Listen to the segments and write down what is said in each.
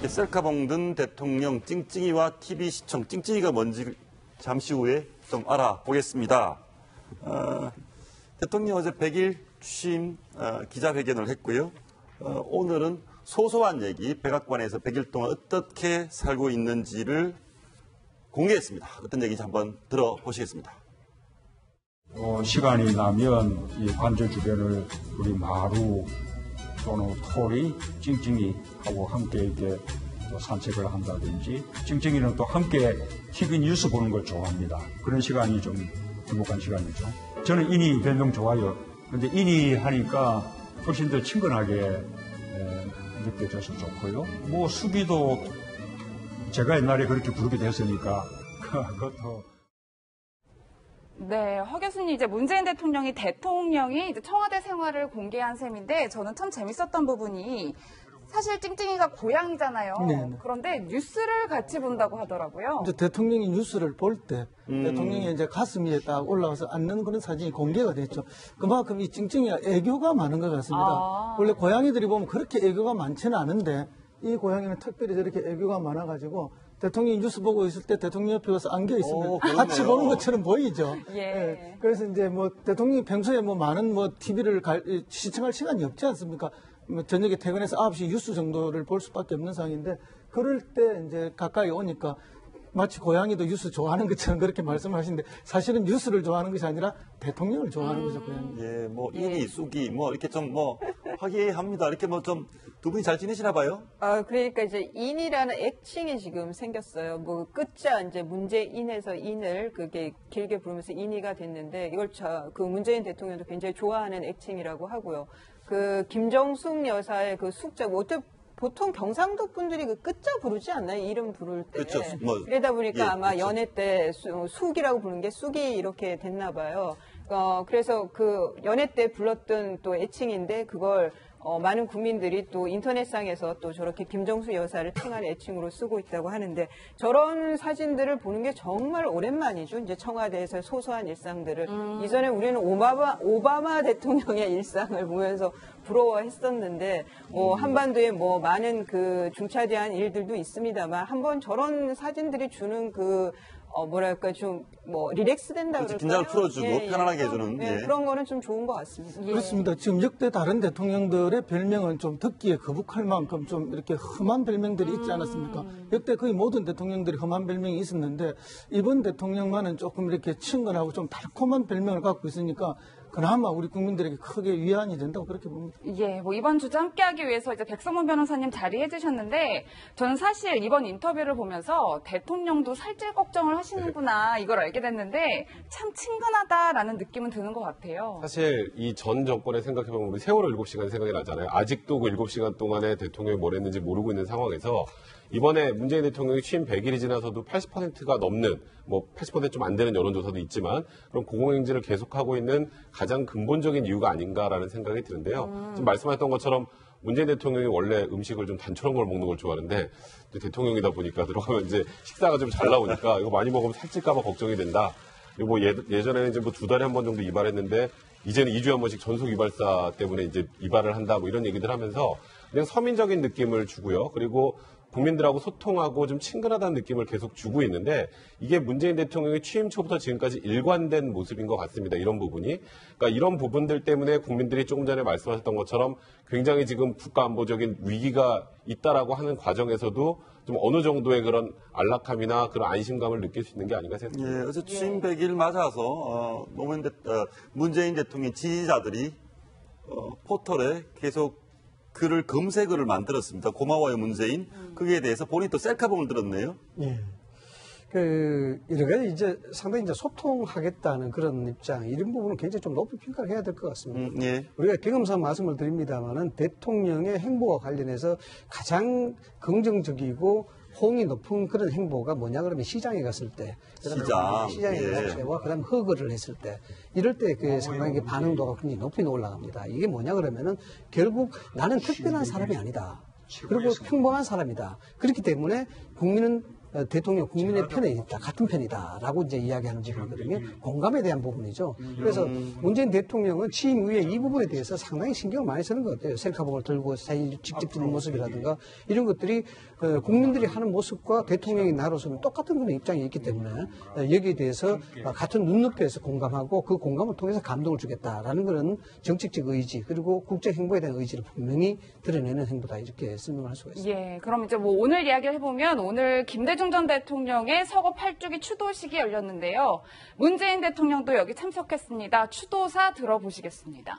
셀카봉 든 대통령 찡찡이와 TV 시청, 찡찡이가 뭔지 잠시 후에 좀 알아보겠습니다. 대통령 어제 100일 취임 기자회견을 했고요. 오늘은 소소한 얘기, 백악관에서 100일 동안 어떻게 살고 있는지를 공개했습니다. 어떤 얘기인지 한번 들어보시겠습니다. 시간이 나면 이 관저 주변을 우리 마루 또는 토리, 찡찡이하고 함께 이렇게 산책을 한다든지, 찡찡이는 또 함께 TV 뉴스 보는 걸 좋아합니다. 그런 시간이 좀 행복한 시간이죠. 저는 인이 별명 좋아요. 근데 인이 하니까 훨씬 더 친근하게 느껴져서 좋고요. 뭐 수기도 제가 옛날에 그렇게 부르게 됐으니까 그것도. 네, 허 교수님, 이제 문재인 대통령이 이제 청와대 생활을 공개한 셈인데, 저는 참 재밌었던 부분이, 사실 찡찡이가 고양이잖아요. 네네. 그런데 뉴스를 같이 본다고 하더라고요. 이제 대통령이 뉴스를 볼 때, 대통령이 이제 가슴 위에 딱 올라가서 앉는 그런 사진이 공개가 됐죠. 그만큼 이 찡찡이가 애교가 많은 것 같습니다. 원래 고양이들이 보면 그렇게 애교가 많지는 않은데, 이 고양이는 특별히 저렇게 애교가 많아가지고, 대통령이 뉴스 보고 있을 때 대통령 옆에 가서 안겨 있으면 같이 보는 것처럼 보이죠. 예. 그래서 이제 뭐 대통령이 평소에 뭐 많은 뭐 TV를 시청할 시간이 없지 않습니까? 뭐 저녁에 퇴근해서 9시 뉴스 정도를 볼 수밖에 없는 상황인데, 그럴 때 이제 가까이 오니까 마치 고양이도 뉴스 좋아하는 것처럼 그렇게 말씀하시는데, 사실은 뉴스를 좋아하는 것이 아니라 대통령을 좋아하는 거죠, 고양이. 예, 뭐 인이, 쑥이, 뭐 이렇게 좀 뭐 화기애애합니다. 이렇게 뭐 좀 두 분이 잘 지내시나 봐요? 그러니까 이제 인이라는 애칭이 지금 생겼어요. 뭐 끝자 이제 문재인에서 인을 그게 길게 부르면서 인이가 됐는데, 이걸 그 문재인 대통령도 굉장히 좋아하는 애칭이라고 하고요. 그 김정숙 여사의 그 숙자, 보통 경상도 분들이 그 끝자 부르지 않나요? 이름 부를 때. 그렇죠. 뭐, 그러다 보니까 예, 아마 그렇죠. 연애 때 숙이라고 부르는 게 쑥이 이렇게 됐나 봐요. 그래서 그 연애 때 불렀던 또 애칭인데, 그걸 많은 국민들이 또 인터넷상에서 또 저렇게 김정수 여사를 칭한 애칭으로 쓰고 있다고 하는데, 저런 사진들을 보는 게 정말 오랜만이죠. 이제 청와대에서 소소한 일상들을. 이전에 우리는 오바마 대통령의 일상을 보면서 부러워했었는데, 한반도에 뭐 많은 그 중차대한 일들도 있습니다만, 한번 저런 사진들이 주는 뭐랄까, 좀, 릴렉스 된다 그럴까요? 긴장을 풀어주고 편안하게 해주는. 예, 그런 거는 좀 좋은 것 같습니다. 그렇습니다. 지금 역대 다른 대통령들의 별명은 좀 듣기에 거북할 만큼 좀 이렇게 험한 별명들이 있지 않았습니까? 역대 거의 모든 대통령들이 험한 별명이 있었는데, 이번 대통령만은 조금 이렇게 친근하고 좀 달콤한 별명을 갖고 있으니까, 그나마 우리 국민들에게 크게 위안이 된다고 그렇게 봅니다. 예, 뭐 이번 주제 함께하기 위해서 이제 백성문 변호사님 자리해 주셨는데, 저는 사실 이번 인터뷰를 보면서 대통령도 살찔 걱정을 하시는구나, 이걸 알게 됐는데 참 친근하다라는 느낌은 드는 것 같아요. 사실 이 전 정권에 생각해보면 우리 세월호 7시간 생각이 나잖아요. 아직도 그 7시간 동안에 대통령이 뭘 했는지 모르고 있는 상황에서, 이번에 문재인 대통령이 취임 100일이 지나서도 80%가 넘는, 뭐 80% 좀 안 되는 여론조사도 있지만, 그런 공공행진을 계속하고 있는 가장 근본적인 이유가 아닌가라는 생각이 드는데요. 지금 말씀하셨던 것처럼 문재인 대통령이 원래 음식을 좀 단촐한 걸 먹는 걸 좋아하는데, 이제 대통령이다 보니까 들어가면 이제 식사가 좀 잘 나오니까 이거 많이 먹으면 살찔까봐 걱정이 된다. 그리고 뭐 예전에는 이제 뭐 2달에 한 번 정도 이발했는데, 이제는 2주에 한 번씩 전속 이발사 때문에 이제 이발을 한다, 뭐 이런 얘기들 하면서 그냥 서민적인 느낌을 주고요. 그리고 국민들하고 소통하고 좀 친근하다는 느낌을 계속 주고 있는데, 이게 문재인 대통령이 취임 초부터 지금까지 일관된 모습인 것 같습니다. 이런 부분이. 그러니까 이런 부분들 때문에 국민들이 조금 전에 말씀하셨던 것처럼 굉장히 지금 국가안보적인 위기가 있다라고 하는 과정에서도 좀 어느 정도의 그런 안락함이나 그런 안심감을 느낄 수 있는 게 아닌가 생각합니다. 예, 어제 취임 100일 맞아서 문재인 대통령 지지자들이 포털에 계속 글을 검색어를 만들었습니다. 고마워요 문재인. 거기에 대해서 본인이 또 셀카봉을 들었네요. 예. 여러 가지 이제 상당히 이제 소통하겠다는 그런 입장, 이런 부분은 굉장히 좀 높이 평가를 해야 될 것 같습니다. 예. 우리가 경험상 말씀을 드립니다만은, 대통령의 행보와 관련해서 가장 긍정적이고 호응이 높은 그런 행보가 뭐냐 그러면 시장에 갔을 때, 시장에 갔을 때와 그다음 허거를 했을 때, 이럴 때 그 상당히 반응도가 굉장히 높이 올라갑니다. 이게 뭐냐 그러면은 결국 나는 특별한 사람이 아니다. 그리고 평범한 사람이다. 그렇기 때문에 국민은 대통령 국민의 편에 있다, 같은 편이다라고 이제 이야기하는 지거든요. 공감에 대한 부분이죠. 그래서 문재인 대통령은 취임 이후에 이 부분에 대해서 상당히 신경을 많이 쓰는 것 같아요. 셀카봉을 들고 사진 직접 찍는 모습이라든가 이런 것들이 국민들이 하는 모습과 대통령이 나로서는 똑같은 그런 입장이 있기 때문에 여기에 대해서 같은 눈높이에서 공감하고 그 공감을 통해서 감동을 주겠다라는 그런 정책적 의지 그리고 국제 행보에 대한 의지를 분명히 드러내는 행보다 이렇게 설명을 할 수가 있습니다. 예, 그럼 이제 뭐 오늘 이야기를 해보면 오늘 김대중 전 대통령의 서거 8주기 추도식이 열렸는데요. 문재인 대통령도 여기 참석했습니다. 추도사 들어보시겠습니다.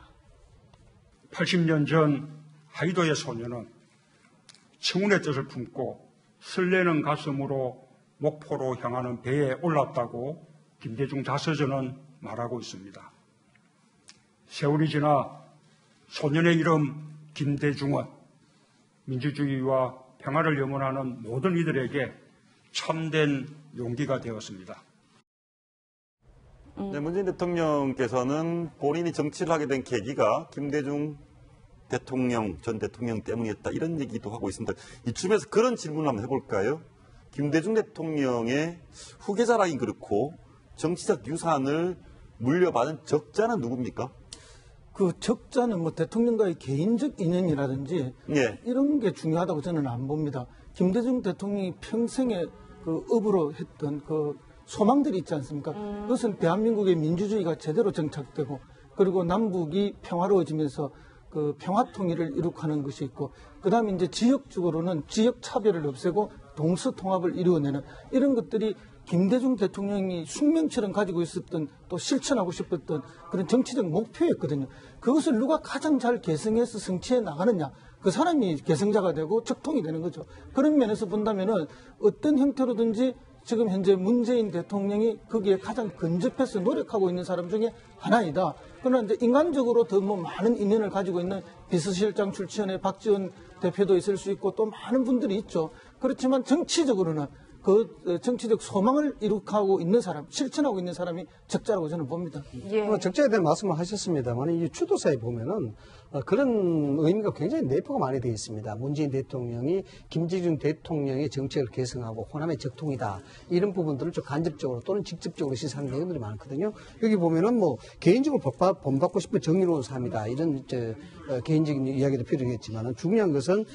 80년 전 하이도의 소녀는 청운의 뜻을 품고 설레는 가슴으로 목포로 향하는 배에 올랐다고 김대중 자서전은 말하고 있습니다. 세월이 지나 소년의 이름 김대중은 민주주의와 평화를 염원하는 모든 이들에게 참된 용기가 되었습니다. 네, 문재인 대통령께서는 본인이 정치를 하게 된 계기가 김대중 전 대통령 때문이었다 이런 얘기도 하고 있습니다. 이쯤에서 그런 질문을 한번 해볼까요? 김대중 대통령의 후계자라긴 그렇고 정치적 유산을 물려받은 적자는 누굽니까? 그 적자는 뭐 대통령과의 개인적 인연이라든지 예. 이런 게 중요하다고 저는 안 봅니다. 김대중 대통령이 평생에 그 업으로 했던 그 소망들이 있지 않습니까? 그것은 대한민국의 민주주의가 제대로 정착되고 그리고 남북이 평화로워지면서 그 평화 통일을 이룩하는 것이 있고 그다음에 이제 지역적으로는 지역 차별을 없애고 동서 통합을 이루어내는 이런 것들이 김대중 대통령이 숙명처럼 가지고 있었던 또 실천하고 싶었던 그런 정치적 목표였거든요. 그것을 누가 가장 잘 계승해서 성취해 나가느냐. 그 사람이 계승자가 되고 적통이 되는 거죠. 그런 면에서 본다면은 어떤 형태로든지 지금 현재 문재인 대통령이 거기에 가장 근접해서 노력하고 있는 사람 중에 하나이다. 그러나 이제 인간적으로 더 뭐 많은 인연을 가지고 있는 비서실장 출신의 박지원 대표도 있을 수 있고 또 많은 분들이 있죠. 그렇지만 정치적으로는 그 정치적 소망을 이룩하고 있는 사람, 실천하고 있는 사람이 적자라고 저는 봅니다. 예. 적자에 대한 말씀을 하셨습니다만 이 추도사에 보면은 그런 의미가 굉장히 내포가 많이 되어 있습니다. 문재인 대통령이 김대중 대통령의 정책을 계승하고 호남의 적통이다. 이런 부분들을 좀 간접적으로 또는 직접적으로 시사하는 내용들이 많거든요. 여기 보면은 뭐 개인적으로 본받고 싶은 정의로운 삶이다. 이런 개인적인 이야기도 필요하겠지만 중요한 것은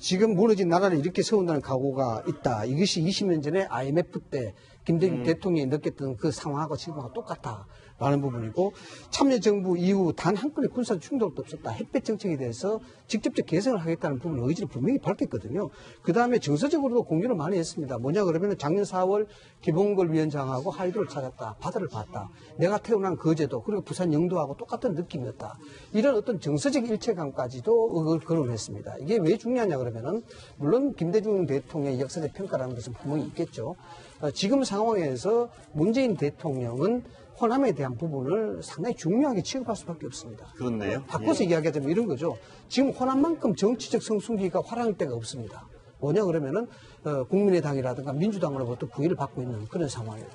지금 무너진 나라를 이렇게 세운다는 각오가 있다. 이것이 20년 전에 IMF 때 김대중 대통령이 느꼈던 그 상황하고 지금하고 똑같다라는 부분이고 참여정부 이후 단 한 건의 군사 충돌도 없었다. 햇볕 정책에 대해서 직접적 개선을 하겠다는 부분을 의지를 분명히 밝혔거든요. 그다음에 정서적으로도 공유를 많이 했습니다. 뭐냐 그러면 작년 4월 김홍걸 위원장하고 하이드를 찾았다. 바다를 봤다. 내가 태어난 거제도 그리고 부산 영도하고 똑같은 느낌이었다. 이런 어떤 정서적 일체감까지도 거론했습니다. 이게 왜 중요하냐 그러면은 물론 김대중 대통령의 역사적 평가라는 것은 분명히 있겠죠. 지금 상황에서 문재인 대통령은 호남에 대한 부분을 상당히 중요하게 취급할 수밖에 없습니다. 그렇네요. 바꿔서 이야기하자면 이런 거죠. 지금 호남만큼 정치적 성숙기가 활용할 데가 없습니다. 뭐냐 그러면은 국민의당이라든가 민주당으로부터 부의를 받고 있는 그런 상황이고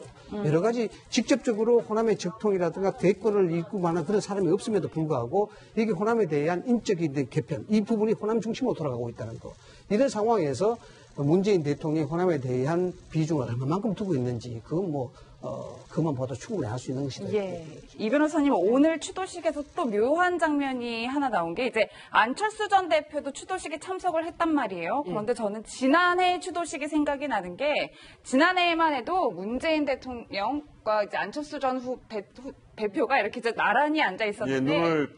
여러 가지 직접적으로 호남의 적통이라든가 대권을 이끌고 만한 그런 사람이 없음에도 불구하고 이게 호남에 대한 인적인 개편 이 부분이 호남 중심으로 돌아가고 있다는 거. 이런 상황에서 문재인 대통령이 호남에 대한 비중을 얼마만큼 두고 있는지 그건 그만 봐도 충분히 알 수 있는 것이다. 예. 이 변호사님 오늘 추도식에서 또 묘한 장면이 하나 나온 게 이제 안철수 전 대표도 추도식에 참석을 했단 말이에요. 그런데 저는 지난해 추도식이 생각이 나는 게 지난해에만 해도 문재인 대통령과 이제 안철수 전 대표가 이렇게 이제 나란히 앉아 있었는데 눈을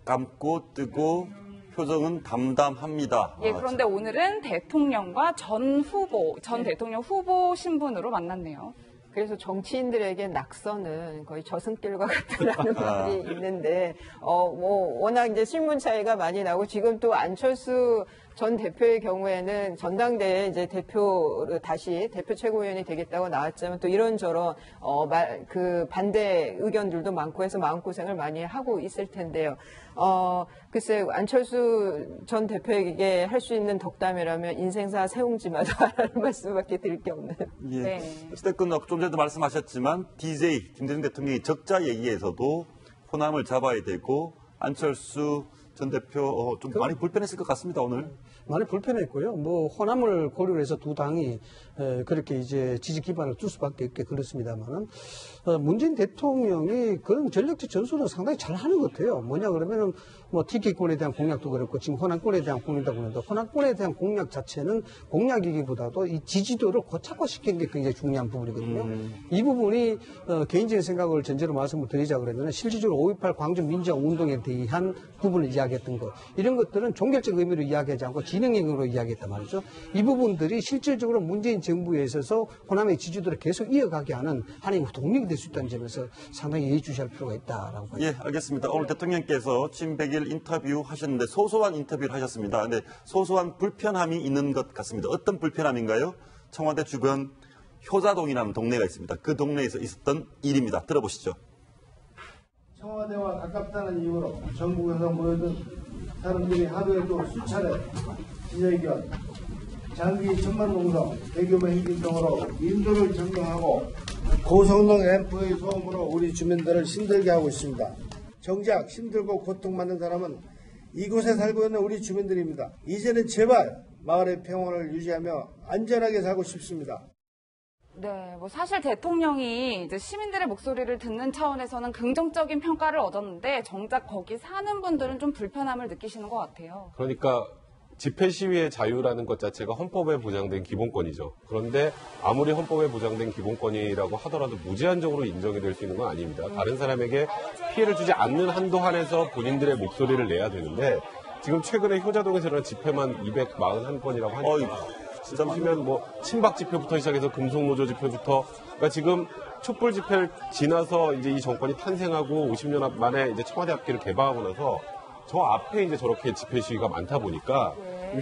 감고 뜨고 표정은 담담합니다. 예, 그런데 오늘은 대통령과 전 대통령 후보 신분으로 만났네요. 그래서 정치인들에게 낙선은 거의 저승길과 같다라는 말이 있는데, 워낙 이제 신분 차이가 많이 나고, 지금 또 안철수 전 대표의 경우에는 전당대회 이제 다시 대표 최고위원이 되겠다고 나왔지만 또 이런저런, 반대 의견들도 많고 해서 마음고생을 많이 하고 있을 텐데요. 글쎄, 안철수 전 대표에게 할 수 있는 덕담이라면 인생사 세웅지마다라는 말씀밖에 드릴 게 없네요. 예. 네. 어쨌든 좀 전에도 말씀하셨지만 DJ 김대중 대통령이 적자 얘기에서도 호남을 잡아야 되고 안철수 전 대표 좀 많이 불편했을 것 같습니다 오늘. 많이 불편했고요. 뭐 호남을 고려로 해서 두 당이 그렇게 이제 지지 기반을 둘 수밖에 없게 그렇습니다만은 문재인 대통령이 그런 전략적 전술은 상당히 잘 하는 것 같아요. 뭐냐 그러면은 뭐 TK권에 대한 공약도 그렇고 지금 호남권에 대한 공약도 그런데 호남권에 대한 공약 자체는 공약이기보다도 이 지지도를 고착화시키는 게 굉장히 중요한 부분이거든요. 이 부분이 개인적인 생각을 전제로 말씀을 드리자 그러면 실질적으로 5.18 광주 민주화 운동에 대한 부분을 이야기했던 것 이런 것들은 종결적 의미로 이야기하지 않고 진영행위로 이야기했단 말이죠. 이 부분들이 실질적으로 문재인 정부에 있어서 호남의 지지도를 계속 이어가게 하는 하나의 동력이 될 수 있다는 점에서 상당히 예의주시할 필요가 있다라고 봐요. 예, 알겠습니다. 오늘 대통령께서 취임 100일 인터뷰 하셨는데 소소한 인터뷰를 하셨습니다. 근데 소소한 불편함이 있는 것 같습니다. 어떤 불편함인가요? 청와대 주변 효자동이라는 동네가 있습니다. 그 동네에서 있었던 일입니다. 들어보시죠. 청와대와 가깝다는 이유로 전국에서 모여든 사람들이 하루에도 수차례 기자회견, 장기 천만농성, 대규모 행진 등으로 인도를 점령하고 고성능 앰프의 소음으로 우리 주민들을 힘들게 하고 있습니다. 정작 힘들고 고통받는 사람은 이곳에 살고 있는 우리 주민들입니다. 이제는 제발 마을의 평온을 유지하며 안전하게 살고 싶습니다. 네, 뭐 사실 대통령이 이제 시민들의 목소리를 듣는 차원에서는 긍정적인 평가를 얻었는데 정작 거기 사는 분들은 좀 불편함을 느끼시는 것 같아요. 그러니까 집회 시위의 자유라는 것 자체가 헌법에 보장된 기본권이죠. 그런데 아무리 헌법에 보장된 기본권이라고 하더라도 무제한적으로 인정이 될 수 있는 건 아닙니다. 다른 사람에게 피해를 주지 않는 한도 한에서 본인들의 목소리를 내야 되는데 지금 최근에 효자동에서 일어난 집회만 241건이라고 하니까 진짜 치면 뭐 친박 집회부터 시작해서 금속노조 집회부터 그러니까 지금 촛불 집회를 지나서 이제 이 정권이 탄생하고 50년 만에 이제 청와대 앞길을 개방하고 나서 저 앞에 이제 저렇게 집회 시위가 많다 보니까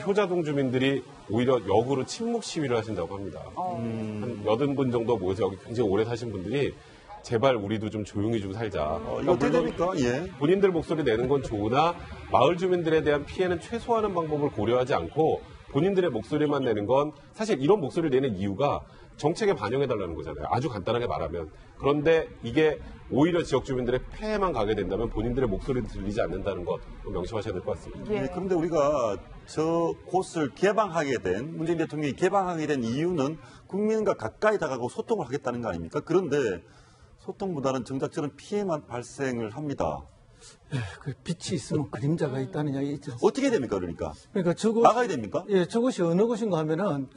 효자동 주민들이 오히려 역으로 침묵 시위를 하신다고 합니다. 한 80분 정도 모여서 여기 굉장히 오래 사신 분들이 제발 우리도 좀 조용히 좀 살자. 이거 어떻게 됩니까? 예. 본인들 목소리 내는 건 좋으나 마을 주민들에 대한 피해는 최소화하는 방법을 고려하지 않고 본인들의 목소리만 내는 건 사실 이런 목소리를 내는 이유가 정책에 반영해달라는 거잖아요. 아주 간단하게 말하면. 그런데 이게 오히려 지역 주민들의 폐해만 가게 된다면 본인들의 목소리도 들리지 않는다는 것 명심하셔야 될 것 같습니다. 예, 그런데 우리가 저 곳을 개방하게 된, 문재인 대통령이 개방하게 된 이유는 국민과 가까이 다가가고 소통을 하겠다는 거 아닙니까? 그런데 소통보다는 정작 저런 피해만 발생을 합니다. 그 빛이 있으면 그림자가 있다는 이야기 있죠. 어떻게 됩니까, 그러니까? 그러니까 저곳 나가야 됩니까? 예, 저곳이 어느 곳인가 하면은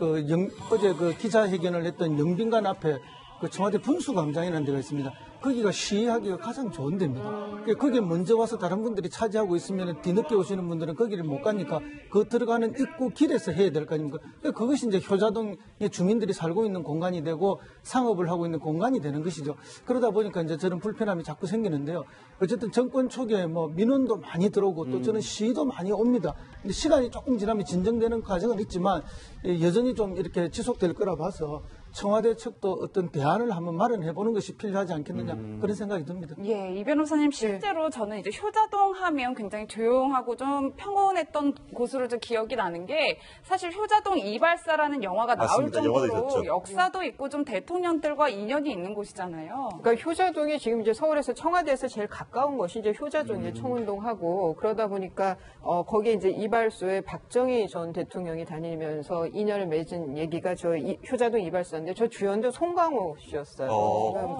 어제 그 기자회견을 했던 영빈관 앞에 그 청와대 분수광장이라는 데가 있습니다. 거기가 시위하기가 가장 좋은 데입니다. 거기에 먼저 와서 다른 분들이 차지하고 있으면 뒤늦게 오시는 분들은 거기를 못 가니까 그 들어가는 입구 길에서 해야 될 거 아닙니까? 그것이 이제 효자동의 주민들이 살고 있는 공간이 되고 상업을 하고 있는 공간이 되는 것이죠. 그러다 보니까 이제 저런 불편함이 자꾸 생기는데요. 어쨌든 정권 초기에 뭐 민원도 많이 들어오고 또 저는 시위도 많이 옵니다. 근데 시간이 조금 지나면 진정되는 과정은 있지만 여전히 좀 이렇게 지속될 거라 봐서 청와대 측도 어떤 대안을 한번 마련해보는 것이 필요하지 않겠느냐 그런 생각이 듭니다. 예, 이 변호사님 실제로 저는 이제 효자동 하면 굉장히 조용하고 좀 평온했던 곳으로 좀 기억이 나는 게 사실 효자동 이발사라는 영화가 맞습니다. 나올 영화도 정도로 있었죠. 역사도 있고 좀 대통령들과 인연이 있는 곳이잖아요. 그러니까 효자동이 지금 이제 서울에서 청와대에서 제일 가까운 것이 이제 효자동이에요. 청운동하고 그러다 보니까 거기에 이제 이발소에 박정희 전 대통령이 다니면서 인연을 맺은 얘기가 저 효자동 이발소인데 저 주연도 송강호 씨였어요.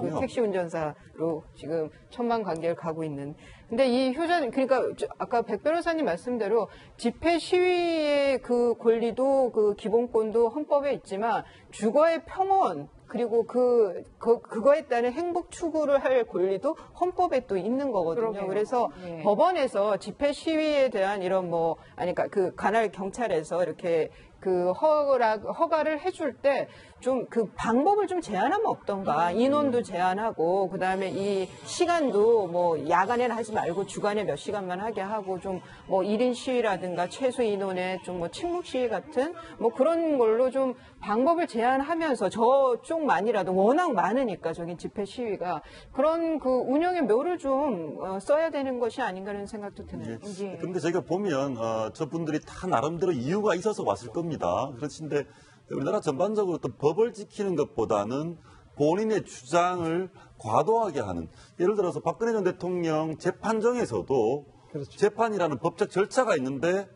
지금 그 택시 운전사로 지금 천만 관계를 가고 있는. 근데 이 효자동 그러니까 아까 백 변호사님 말씀대로 집회 시위의 그 권리도 그 기본권도 헌법에 있지만 주거의 평온 그리고 그거에 따른 행복 추구를 할 권리도 헌법에 또 있는 거거든요. 그러게요. 그래서 네. 법원에서 집회 시위에 대한 이런 그러니까 그 관할 경찰에서 이렇게 그 허가를 해줄 때 좀 그 방법을 좀 제한하면 없던가. 인원도 제한하고 그다음에 이 시간도 뭐 야간에는 하지 말고 주간에 몇 시간만 하게 하고 좀 뭐 1인 시위라든가 최소 인원의 좀 뭐 침묵 시위 같은 뭐 그런 걸로 좀 방법을 제한하면서 저쪽만이라도 워낙 많으니까 저기 집회 시위가 그런 그 운영의 묘를 좀 써야 되는 것이 아닌가 하는 생각도 드네요. 예. 그런데 저희가 보면 저분들이 다 나름대로 이유가 있어서 왔을 겁니다. 그렇신데 우리나라 전반적으로 어떤 법을 지키는 것보다는 본인의 주장을 과도하게 하는 예를 들어서 박근혜 전 대통령 재판정에서도 그렇죠. 재판이라는 법적 절차가 있는데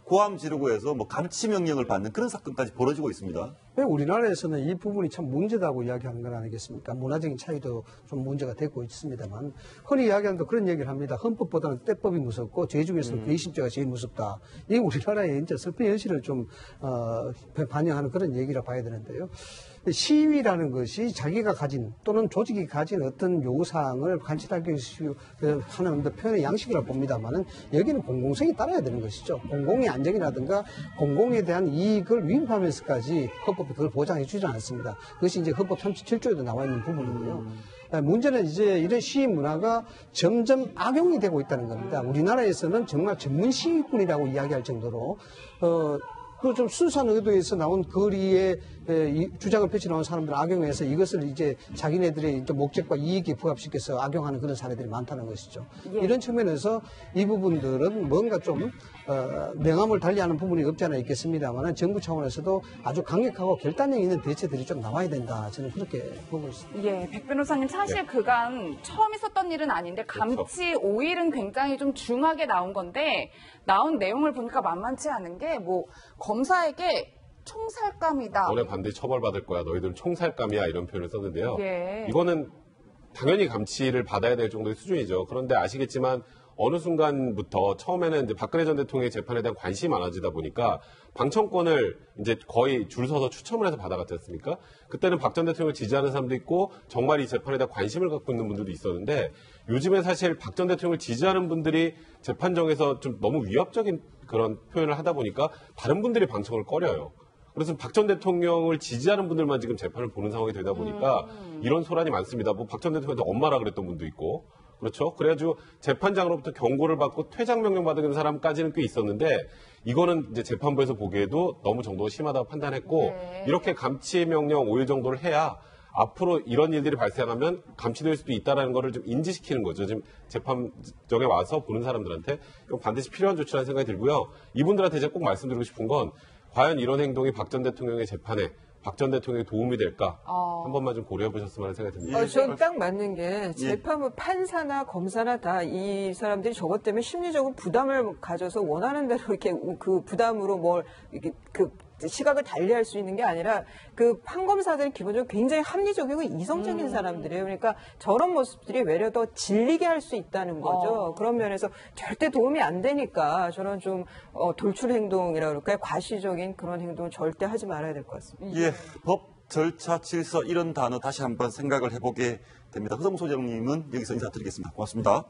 고함 지르고 해서 뭐 감치 명령을 받는 그런 사건까지 벌어지고 있습니다. 우리나라에서는 이 부분이 참 문제다고 이야기하는 건 아니겠습니까? 문화적인 차이도 좀 문제가 되고 있습니다만 흔히 이야기하는 그런 얘기를 합니다. 헌법보다는 때법이 무섭고 죄 중에서는 배신죄가 제일 무섭다. 이게 우리나라의 이제 슬픈 현실을 좀 반영하는 그런 얘기라 봐야 되는데요. 시위라는 것이 자기가 가진 또는 조직이 가진 어떤 요구사항을 관철하기 위해서 하는 표현의 양식이라고 봅니다만은 여기는 공공성이 따라야 되는 것이죠. 공공의 안정이라든가 공공에 대한 이익을 위반하면서까지 헌법이 그걸 보장해 주지 않습니다. 그것이 이제 헌법 37조에도 나와 있는 부분이고요. 문제는 이제 이런 시위 문화가 점점 악용이 되고 있다는 겁니다. 우리나라에서는 정말 전문 시위꾼이라고 이야기할 정도로 그 좀 순수한 의도에서 나온 거리에 주장을 펼쳐나온 사람들 악용해서 이것을 이제 자기네들의 목적과 이익에 부합시켜서 악용하는 그런 사례들이 많다는 것이죠. 예. 이런 측면에서 이 부분들은 뭔가 좀 명암을 달리하는 부분이 없지 않아 있겠습니다만 정부 차원에서도 아주 강력하고 결단력 있는 대책들이 좀 나와야 된다. 저는 그렇게 보고 있습니다. 예, 백 변호사님 사실 그간 처음 있었던 일은 아닌데 감치 5일은 굉장히 좀 중하게 나온 건데 나온 내용을 보니까 만만치 않은 게 뭐 검사에게 총살감이다. 너네 반드시 처벌받을 거야. 너희들은 총살감이야. 이런 표현을 썼는데요. 예. 이거는 당연히 감치를 받아야 될 정도의 수준이죠. 그런데 아시겠지만 어느 순간부터 처음에는 이제 박근혜 전 대통령의 재판에 대한 관심이 많아지다 보니까 방청권을 이제 거의 줄 서서 추첨을 해서 받아갔지 않습니까? 그때는 박 전 대통령을 지지하는 사람도 있고 정말 이 재판에 대한 관심을 갖고 있는 분들도 있었는데 요즘에 사실 박 전 대통령을 지지하는 분들이 재판정에서 좀 너무 위협적인 그런 표현을 하다 보니까 다른 분들이 방청을 꺼려요. 그래서 박 전 대통령을 지지하는 분들만 지금 재판을 보는 상황이 되다 보니까 이런 소란이 많습니다. 뭐 박 전 대통령한테 엄마라 그랬던 분도 있고. 그렇죠. 그래가지고 재판장으로부터 경고를 받고 퇴장 명령 받은 사람까지는 꽤 있었는데 이거는 이제 재판부에서 보기에도 너무 정도가 심하다고 판단했고 네. 이렇게 감치 명령 5일 정도를 해야 앞으로 이런 일들이 발생하면 감치될 수도 있다는 거를 좀 인지시키는 거죠. 지금 재판정에 와서 보는 사람들한테 이건 반드시 필요한 조치라는 생각이 들고요. 이분들한테 제가 꼭 말씀드리고 싶은 건 과연 이런 행동이 박 전 대통령의 재판에 박 전 대통령에 도움이 될까? 한 번만 좀 고려해 보셨으면 하는 생각이 듭니다. 전 딱 맞는 게 재판부 판사나 검사나 다 이 사람들이 저것 때문에 심리적으로 부담을 가져서 원하는 대로 이렇게 그 부담으로 뭘 이렇게 그 시각을 달리할 수 있는 게 아니라 그 판검사들은 기본적으로 굉장히 합리적이고 이성적인 사람들이에요. 그러니까 저런 모습들이 외려 더 질리게 할 수 있다는 거죠. 그런 면에서 절대 도움이 안 되니까 저런 좀 돌출 행동이라 그럴까요? 과시적인 그런 행동을 절대 하지 말아야 될 것 같습니다. 예, 법, 절차, 질서 이런 단어 다시 한번 생각을 해보게 됩니다. 허성 소장님은 여기서 인사드리겠습니다. 고맙습니다.